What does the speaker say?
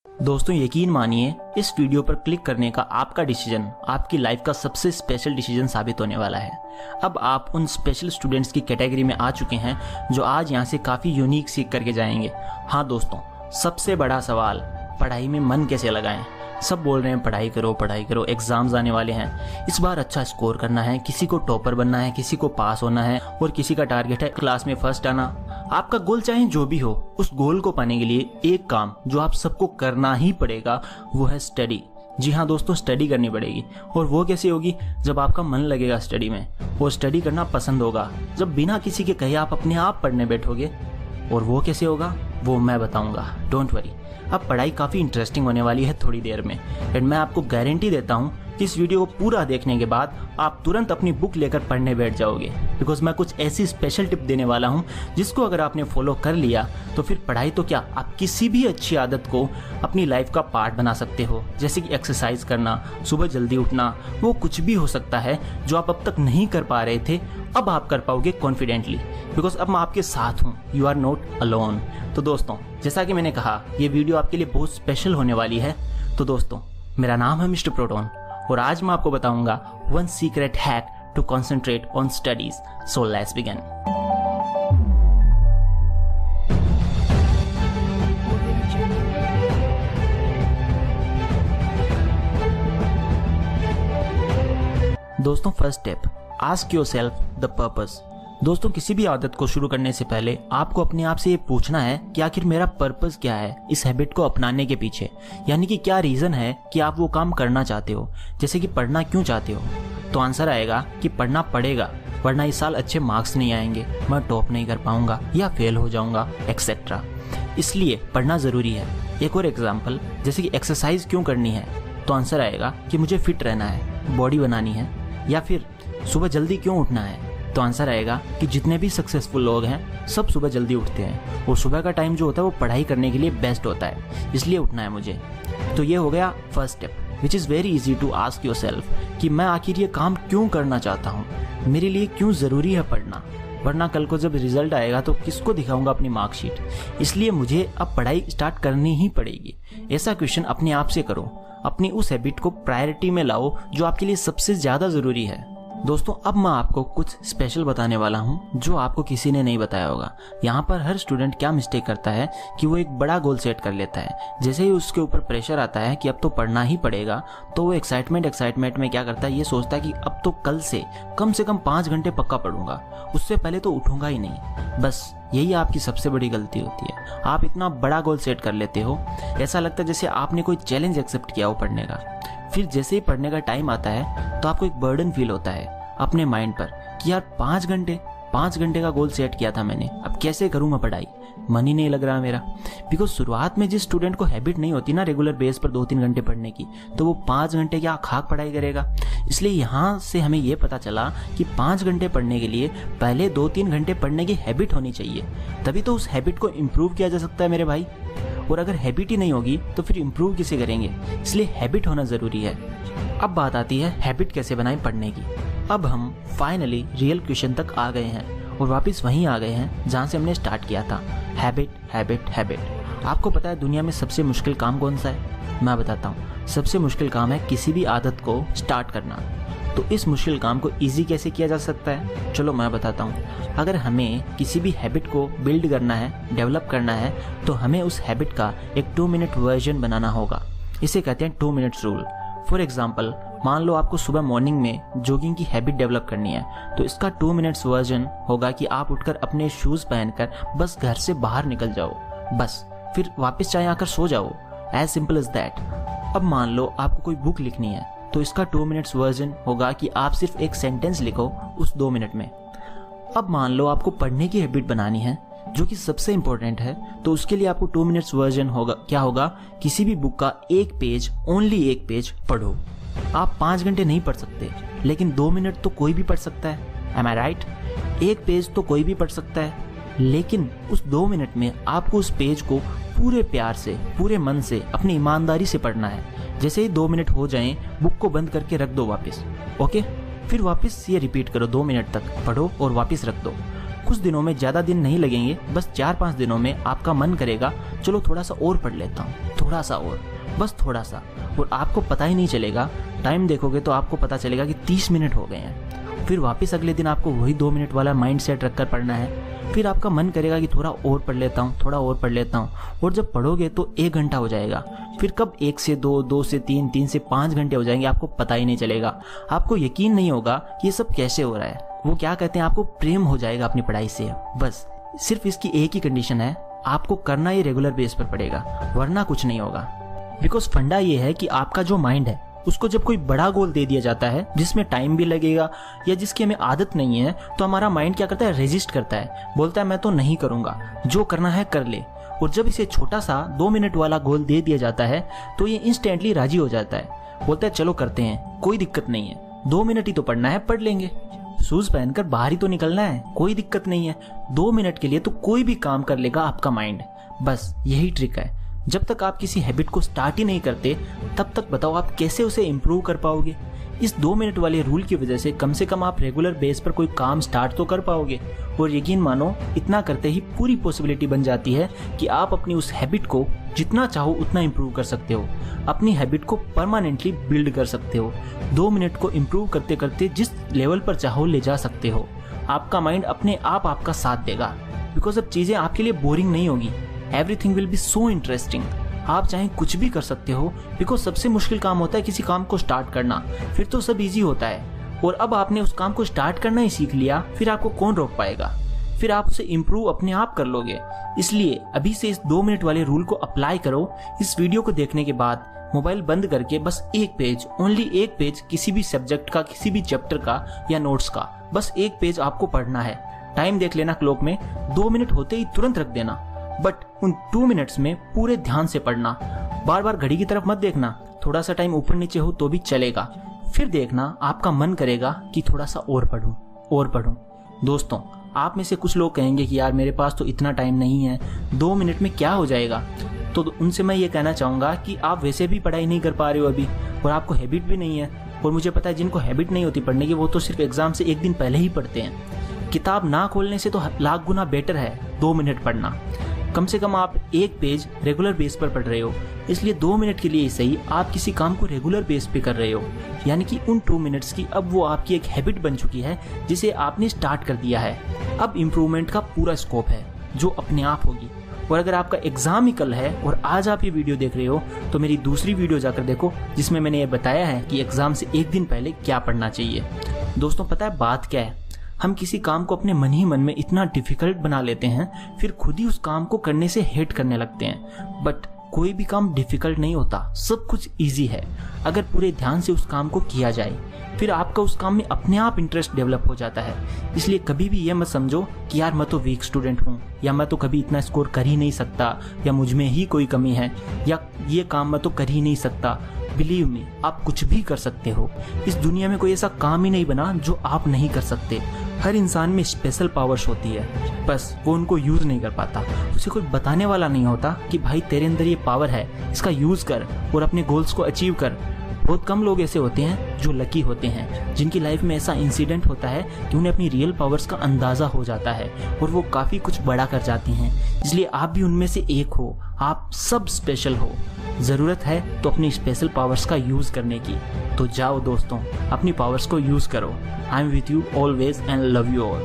दोस्तों यकीन मानिए, इस वीडियो पर क्लिक करने का आपका डिसीजन आपकी लाइफ का सबसे स्पेशल डिसीजन साबित होने वाला है। अब आप उन स्पेशल स्टूडेंट्स की कैटेगरी में आ चुके हैं जो आज यहाँ से काफ़ी यूनिक सीख करके जाएंगे। हाँ दोस्तों, सबसे बड़ा सवाल, पढ़ाई में मन कैसे लगाएं। सब बोल रहे हैं पढ़ाई करो, एग्जाम्स आने वाले हैं, इस बार अच्छा स्कोर करना है, किसी को टॉपर बनना है, किसी को पास होना है और किसी का टारगेट है क्लास में फर्स्ट आना। आपका गोल चाहे जो भी हो, उस गोल को पाने के लिए एक काम जो आप सबको करना ही पड़ेगा वो है स्टडी। जी हाँ दोस्तों, स्टडी करनी पड़ेगी। और वो कैसे होगी? जब आपका मन लगेगा स्टडी में, वो स्टडी करना पसंद होगा, जब बिना किसी के कहे आप अपने आप पढ़ने बैठोगे। और वो कैसे होगा वो मैं बताऊंगा, डोंट वरी। अब पढ़ाई काफ़ी इंटरेस्टिंग होने वाली है थोड़ी देर में, एंड मैं आपको गारंटी देता हूँ कि इस वीडियो को पूरा देखने के बाद आप तुरंत अपनी बुक लेकर पढ़ने बैठ जाओगे, बिकॉज मैं कुछ ऐसी स्पेशल टिप देने वाला हूँ जिसको अगर आपने फॉलो कर लिया तो फिर पढ़ाई तो क्या, आप किसी भी अच्छी आदत को अपनी लाइफ का पार्ट बना सकते हो। जैसे कि एक्सरसाइज करना, सुबह जल्दी उठना, वो कुछ भी हो सकता है जो आप अब तक नहीं कर पा रहे थे, अब आप कर पाओगे कॉन्फिडेंटली, बिकॉज अब मैं आपके साथ हूँ, यू आर नॉट अलोन। तो दोस्तों, जैसा कि मैंने कहा, ये वीडियो आपके लिए बहुत स्पेशल होने वाली है। तो दोस्तों, मेरा नाम है मिस्टर प्रोटोन और आज मैं आपको बताऊंगा one secret hack to concentrate on studies. So let's begin. दोस्तों, first step, ask yourself the purpose. दोस्तों, किसी भी आदत को शुरू करने से पहले आपको अपने आप से ये पूछना है कि आखिर मेरा पर्पस क्या है इस हैबिट को अपनाने के पीछे, यानी कि क्या रीज़न है कि आप वो काम करना चाहते हो। जैसे कि पढ़ना क्यों चाहते हो, तो आंसर आएगा कि पढ़ना पड़ेगा वरना इस साल अच्छे मार्क्स नहीं आएंगे, मैं टॉप नहीं कर पाऊंगा या फेल हो जाऊंगा एक्सेट्रा, इसलिए पढ़ना ज़रूरी है। एक और एग्जाम्पल, जैसे कि एक्सरसाइज क्यों करनी है, तो आंसर आएगा कि मुझे फिट रहना है, बॉडी बनानी है। या फिर सुबह जल्दी क्यों उठना है, तो आंसर आएगा कि जितने भी सक्सेसफुल लोग हैं सब सुबह जल्दी उठते हैं और सुबह का टाइम जो होता है वो पढ़ाई करने के लिए बेस्ट होता है, इसलिए उठना है मुझे। तो ये हो गया first step, which is very easy to ask yourself कि मैं आखिर ये काम क्यों करना चाहता हूँ, मेरे लिए क्यों ज़रूरी है पढ़ना, वरना कल को जब रिजल्ट आएगा तो किसको दिखाऊंगा अपनी मार्कशीट, इसलिए मुझे अब पढ़ाई स्टार्ट करनी ही पड़ेगी। ऐसा क्वेश्चन अपने आप से करो, अपनी उस हैबिट को प्रायोरिटी में लाओ जो आपके लिए सबसे ज़्यादा ज़रूरी है। दोस्तों, अब मैं आपको कुछ स्पेशल बताने वाला हूँ जो आपको किसी ने नहीं बताया होगा। यहाँ पर हर स्टूडेंट क्या मिस्टेक करता है कि वो एक बड़ा गोल सेट कर लेता है, जैसे ही उसके ऊपर प्रेशर आता है कि अब तो पढ़ना ही पड़ेगा, तो वो एक्साइटमेंट में क्या करता है, ये सोचता है कि अब तो कल से कम 5 घंटे पक्का पढ़ूंगा, उससे पहले तो उठूंगा ही नहीं। बस यही आपकी सबसे बड़ी गलती होती है। आप इतना बड़ा गोल सेट कर लेते हो, ऐसा लगता है जैसे आपने कोई चैलेंज एक्सेप्ट किया हो पढ़ने का। फिर जैसे ही पढ़ने का टाइम आता है तो आपको एक बर्डन फील होता है अपने माइंड पर कि यार 5 घंटे का गोल सेट किया था मैंने, अब कैसे करूँ मैं पढ़ाई, मन ही नहीं लग रहा मेरा। बिकॉज शुरुआत में जिस स्टूडेंट को हैबिट नहीं होती ना रेगुलर बेस पर 2-3 घंटे पढ़ने की, तो वो 5 घंटे क्या खाक पढ़ाई करेगा। इसलिए यहाँ से हमें ये पता चला कि 5 घंटे पढ़ने के लिए पहले 2-3 घंटे पढ़ने की हैबिट होनी चाहिए, तभी तो उस हैबिट को इम्प्रूव किया जा सकता है मेरे भाई। और अगर हैबिट ही नहीं होगी तो फिर इम्प्रूव किसे करेंगे, इसलिए हैबिट होना ज़रूरी है। अब बात आती है हैबिट कैसे बनाएं पढ़ने की। अब हम फाइनली रियल क्वेश्चन तक आ गए हैं और वापस वहीं आ गए हैं जहाँ से हमने स्टार्ट किया था, हैबिट। आपको पता है दुनिया में सबसे मुश्किल काम कौन सा है? मैं बताता हूँ। सबसे मुश्किल काम है किसी भी आदत को स्टार्ट करना। तो इस मुश्किल काम को ईजी कैसे किया जा सकता है, चलो मैं बताता हूँ। अगर हमें किसी भी हैबिट को बिल्ड करना है, डेवलप करना है, तो हमें उस हैबिट का एक 2 मिनट वर्जन बनाना होगा। इसे कहते हैं 2 मिनट्स रूल। फॉर एग्जाम्पल, मान लो आपको सुबह मॉर्निंग में जॉगिंग की हैबिट डेवलप करनी है, तो इसका 2 मिनट्स वर्जन होगा कि आप उठकर अपने शूज़ पहनकर बस घर से बाहर निकल जाओ, बस फिर वापस चाहे आकर सो जाओ, एज सिंपल एज दैट। अब मान लो आपको कोई बुक लिखनी है, तो इसका 2 मिनट्स वर्जन होगा कि आप सिर्फ एक सेंटेंस लिखो उस 2 मिनट में। अब मान लो आपको पढ़ने की हैबिट बनानी है, जो कि सबसे इंपॉर्टेंट है, तो उसके लिए आपको 2 मिनट्स वर्जन होगा, क्या होगा, किसी भी बुक का एक पेज, ओनली एक पेज पढ़ो। आप 5 घंटे नहीं पढ़ सकते, लेकिन 2 मिनट तो कोई भी पढ़ सकता है, एम आई राइट? एक पेज तो कोई भी पढ़ सकता है, लेकिन उस 2 मिनट में आपको उस पेज को पूरे प्यार से, पूरे मन से, अपनी ईमानदारी से पढ़ना है। जैसे ही 2 मिनट हो जाएं, बुक को बंद करके रख दो वापस, ओके? फिर वापस ये रिपीट करो, 2 मिनट तक पढ़ो और वापस रख दो। कुछ दिनों में, ज़्यादा दिन नहीं लगेंगे, बस 4-5 दिनों में आपका मन करेगा चलो थोड़ा सा और पढ़ लेता हूँ, तो थोड़ा सा और, बस थोड़ा सा, और आपको पता ही नहीं चलेगा। टाइम देखोगे तो आपको पता चलेगा कि 30 मिनट हो गए हैं। फिर वापस अगले दिन आपको वही 2 मिनट वाला माइंड सेट रखकर पढ़ना है। फिर आपका मन करेगा कि थोड़ा और पढ़ लेता हूँ, थोड़ा और पढ़ लेता हूँ, और जब पढ़ोगे तो 1 घंटा हो जाएगा। फिर कब 1 से 2, 2 से 3, 3 से 5 घंटे हो जाएंगे, आपको पता ही नहीं चलेगा। आपको यकीन नहीं होगा ये सब कैसे हो रहा है। वो क्या कहते हैं, आपको प्रेम हो जाएगा अपनी पढ़ाई से। बस सिर्फ इसकी एक ही कंडीशन है, आपको करना ये रेगुलर बेस पर पड़ेगा, वरना कुछ नहीं होगा। बिकॉज फंडा ये है कि आपका जो माइंड है उसको जब कोई बड़ा गोल दे दिया जाता है जिसमें टाइम भी लगेगा या जिसकी हमें आदत नहीं है, तो हमारा माइंड क्या करता है, रेजिस्ट करता है, बोलता है मैं तो नहीं करूंगा, जो करना है कर ले। और जब इसे छोटा सा 2 मिनट वाला गोल दे दिया जाता है तो ये इंस्टेंटली राजी हो जाता है, बोलता है चलो करते हैं, कोई दिक्कत नहीं है, 2 मिनट ही तो पढ़ना है, पढ़ लेंगे, शूज पहनकर बाहर ही तो निकलना है, कोई दिक्कत नहीं है। 2 मिनट के लिए तो कोई भी काम कर लेगा आपका माइंड। बस यही ट्रिक है। जब तक आप किसी हैबिट को स्टार्ट ही नहीं करते तब तक बताओ आप कैसे उसे इम्प्रूव कर पाओगे। इस 2 मिनट वाले रूल की वजह से कम आप रेगुलर बेस पर कोई काम स्टार्ट तो कर पाओगे। और यकीन मानो इतना करते ही पूरी पॉसिबिलिटी बन जाती है कि आप अपनी उस हैबिट को जितना चाहो उतना इम्प्रूव कर सकते हो, अपनी हैबिट को परमानेंटली बिल्ड कर सकते हो। 2 मिनट को इम्प्रूव करते करते जिस लेवल पर चाहो ले जा सकते हो। आपका माइंड अपने आप आपका साथ देगा, बिकॉज अब चीजें आपके लिए बोरिंग नहीं होगी। Everything will be so interesting. आप चाहे कुछ भी कर सकते हो, बिकॉज सबसे मुश्किल काम होता है किसी काम को स्टार्ट करना, फिर तो सब इजी होता है। और अब आपने उस काम को स्टार्ट करना ही सीख लिया, फिर आपको कौन रोक पाएगा, फिर आप उसे इम्प्रूव अपने आप कर लोगे। इसलिए अभी से इस 2 मिनट वाले रूल को अप्लाई करो। इस वीडियो को देखने के बाद मोबाइल बंद करके बस 1 पेज, ओनली 1 पेज किसी भी सब्जेक्ट का, किसी भी चैप्टर का या नोट्स का, बस 1 पेज आपको पढ़ना है। टाइम देख लेना क्लॉक में, 2 मिनट होते ही तुरंत रख देना, बट उन 2 मिनट्स में पूरे ध्यान से पढ़ना। बार बार घड़ी की तरफ मत देखना, थोड़ा सा टाइम ऊपर नीचे हो तो भी चलेगा। फिर देखना आपका मन करेगा कि थोड़ा सा और पढूं। दोस्तों, आप में से कुछ लोग कहेंगे कि यार मेरे पास तो इतना टाइम नहीं है, 2 मिनट में क्या हो जाएगा। तो उनसे मैं ये कहना चाहूंगा कि आप वैसे भी पढ़ाई नहीं कर पा रहे हो अभी, और आपको हैबिट भी नहीं है। और मुझे पता है जिनको हैबिट नहीं होती पढ़ने की वो तो सिर्फ एग्जाम से 1 दिन पहले ही पढ़ते हैं। किताब ना खोलने से तो लाख गुना बेटर है 2 मिनट पढ़ना। कम से कम आप 1 पेज रेगुलर बेस पर पढ़ रहे हो, इसलिए 2 मिनट के लिए सही आप किसी काम को रेगुलर बेस पे कर रहे हो। यानी कि उन 2 मिनट्स की अब वो आपकी एक हैबिट बन चुकी है जिसे आपने स्टार्ट कर दिया है। अब इम्प्रूवमेंट का पूरा स्कोप है जो अपने आप होगी। और अगर आपका एग्जाम ही कल है और आज आप ये वीडियो देख रहे हो तो मेरी दूसरी वीडियो जाकर देखो जिसमें मैंने ये बताया है कि एग्जाम से 1 दिन पहले क्या पढ़ना चाहिए। दोस्तों, पता है बात क्या है, हम किसी काम को अपने मन ही मन में इतना डिफिकल्ट बना लेते हैं, फिर खुद ही उस काम को करने से हेट करने लगते हैं। बट कोई भी काम डिफिकल्ट नहीं होता, सब कुछ इजी है अगर पूरे ध्यान से उस काम को किया जाए। फिर आपका उस काम में अपने आप इंटरेस्ट डेवलप हो जाता है। इसलिए कभी भी ये मत समझो कि यार मैं तो वीक स्टूडेंट हूँ, या मैं तो कभी इतना स्कोर कर ही नहीं सकता, या मुझ में ही कोई कमी है, या ये काम मैं तो कर ही नहीं सकता। बिलीव मी, आप कुछ भी कर सकते हो। इस दुनिया में कोई ऐसा काम ही नहीं बना जो आप नहीं कर सकते। हर इंसान में स्पेशल पावर्स होती है, बस वो उनको यूज नहीं कर पाता। उसे कोई बताने वाला नहीं होता कि भाई तेरे अंदर ये पावर है, इसका यूज कर और अपने गोल्स को अचीव कर। बहुत कम लोग ऐसे होते हैं जो लकी होते हैं, जिनकी लाइफ में ऐसा इंसिडेंट होता है कि उन्हें अपनी रियल पावर्स का अंदाजा हो जाता है और वो काफी कुछ बड़ा कर जाती हैं। इसलिए आप भी उनमें से एक हो, आप सब स्पेशल हो। जरूरत है तो अपनी स्पेशल पावर्स का यूज करने की। तो जाओ दोस्तों, अपनी पावर्स को यूज करो। I am with you always and love you all.